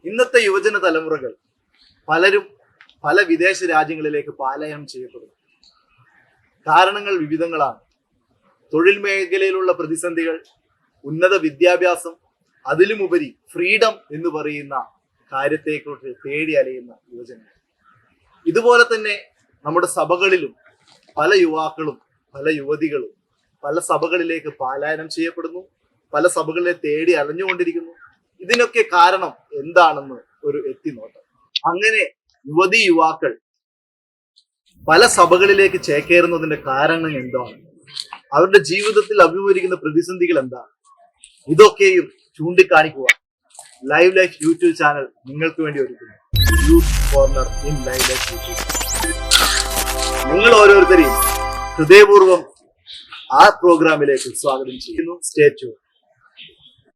ഇന്നത്തെ യുവജന തലമുറകൾ പലരും പല വിദേശ രാജ്യങ്ങളിലേക്ക് പലായനം ചെയ്യപ്പെടുന്നു. കാരണങ്ങൾ വിവിധങ്ങളാണ്. തൊഴിൽ മേഖലയിലുള്ള പ്രതിസന്ധികൾ, ഉന്നത വിദ്യാഭ്യാസം, അതിലുമുപരി ഫ്രീഡം എന്ന് പറയുന്ന കാര്യത്തെക്കുറിച്ച് തേടി അലയുന്ന യുവജനങ്ങൾ. ഇതുപോലെ തന്നെ നമ്മുടെ സഭകളിലും പല യുവാക്കളും പല യുവതികളും പല സഭകളിലേക്ക് പലായനം ചെയ്യപ്പെടുന്നു, പല സഭകളിലെ തേടി അലഞ്ഞുകൊണ്ടിരിക്കുന്നു. ഇതിനൊക്കെ കാരണം എന്താണെന്ന് ഒരു എത്തിനോട്ടം. അങ്ങനെ യുവതി യുവാക്കൾ പല സഭകളിലേക്ക് ചേക്കേറുന്നതിന്റെ കാരണം എന്താണ്, അവരുടെ ജീവിതത്തിൽ അഭിമുഖീകരിക്കുന്ന പ്രതിസന്ധികൾ എന്താണ്, ഇതൊക്കെയും ചൂണ്ടിക്കാണിക്കുക ലൈവ് ലൈഫ് യൂട്യൂബ് ചാനൽ നിങ്ങൾക്ക് വേണ്ടി ഒരുക്കുന്നു. Youth corner in live life YouTube. നിങ്ങൾ ഓരോരുത്തരെയും ഹൃദയപൂർവ്വം ആ പ്രോഗ്രാമിലേക്ക് സ്വാഗതം ചെയ്യുന്നു. Stay tune.